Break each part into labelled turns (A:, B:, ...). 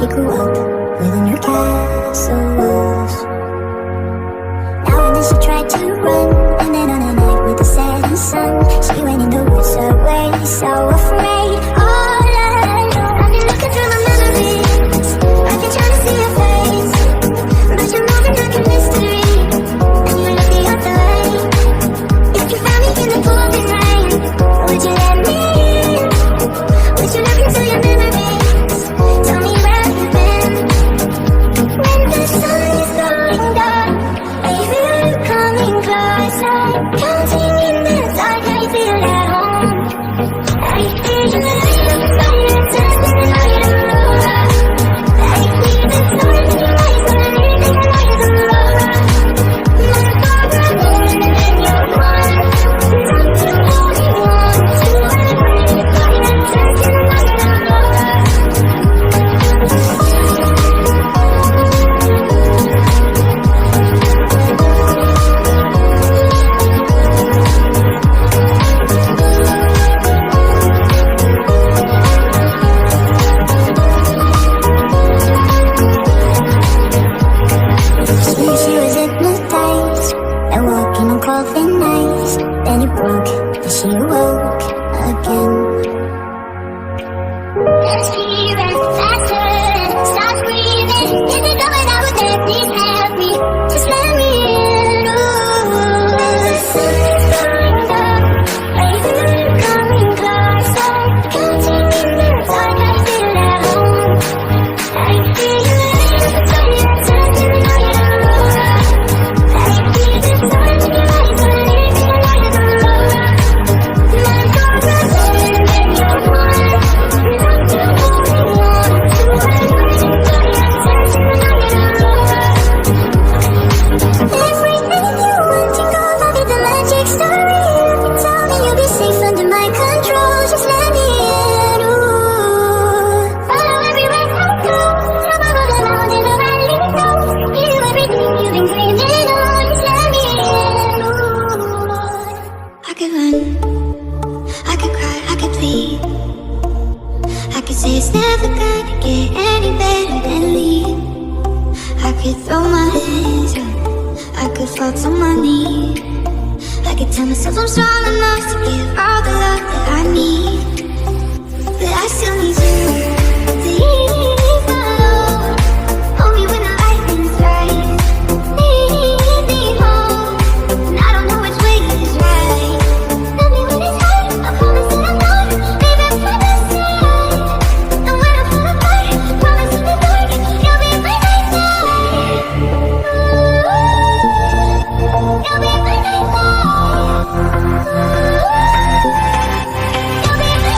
A: she grew up within her castle walls. Now and then she tried to run, and then on a night with the setting sun, she went in the woods away, so afraid, all alone. I've been looking through my memories, I've been trying to see your face, but you're moving like a mystery, and you look the other way. If you found me in the pouring rain, would you let me in? Would you look into your memories? Tell me where you've been. When the sun is going down, I feel you coming closer. Counting in the dark, I feel at home. I feel the light of fire, testing the light of love. I see the sun in your eyes, but I need the light of love. My father, and you're one. Time to hold you on to a bright fire, testing the light of love. She was hypnotized and walking on coffin nights. Then it broke, and she awoke again. Let's breathe faster, stop breathing. Is it going out with it? Please help me, just let me in. Ooh, the sun is going down, I feel you coming closer. Counting in the dark, I feel at home. I feel you in the fire, testing the light of love. I feel the sun in your eyes, but I need the light of love. My father, and you're one. Time to hold you on to a bright fire, testing the light of love. Everything you want to go, I'll be the magic story. You tell me you'll be safe under my control. Just let me in. Ooh, follow everywhere I go. Top of the mountain, the valley low. You do everything you've been dreaming of. Just let me in. Ooh, I could run, I could cry, I could plead. I could say it's never gonna get any better than leave. I could throw my hands up, I could fall to my knees. I could tell myself I'm strong enough to give all the love that I need. But I still need you. Please, my Lord, hold me when the lightning's right. Lead me home, and I don't know which way is right. Love me when it's hard, I promise that I'm not leaving by the side. And when I fall apart, promise in the dark, you'll be by my side. You'll be by my side. You'll be by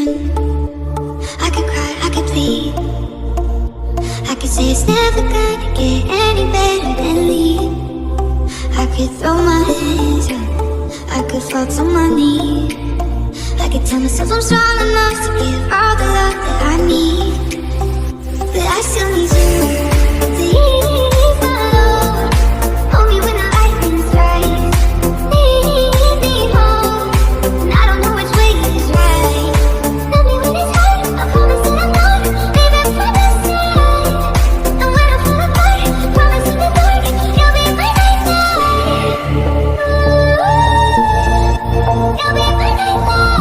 A: run. I could cry, I could plead. I could say it's never gonna get any better than leave. I could throw my hands up, I could fall to my knees. I could tell myself I'm strong enough to give all the love that I need. But I still need you to ease my load. Hold me when the lightning's right. Lead me home, and I don't know which way is right. Love me when it's hard, I promise that I'm not leaving by my side. And when I fall apart, promise in the dark, you'll be my nightlight. You'll be my nightlight.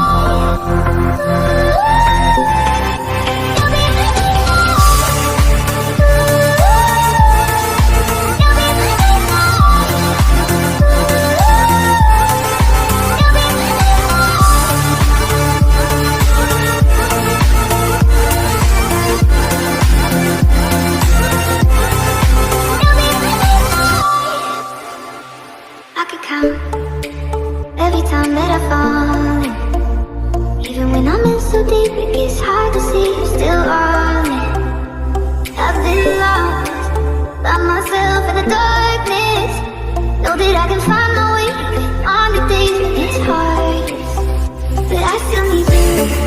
A: I could count every time that I fall in. Even when I'm in so deep, it gets hard to see you're still all in. I've been lost by myself in the darkness. Know that I can find my way on the days when it's hardest. But I still need you.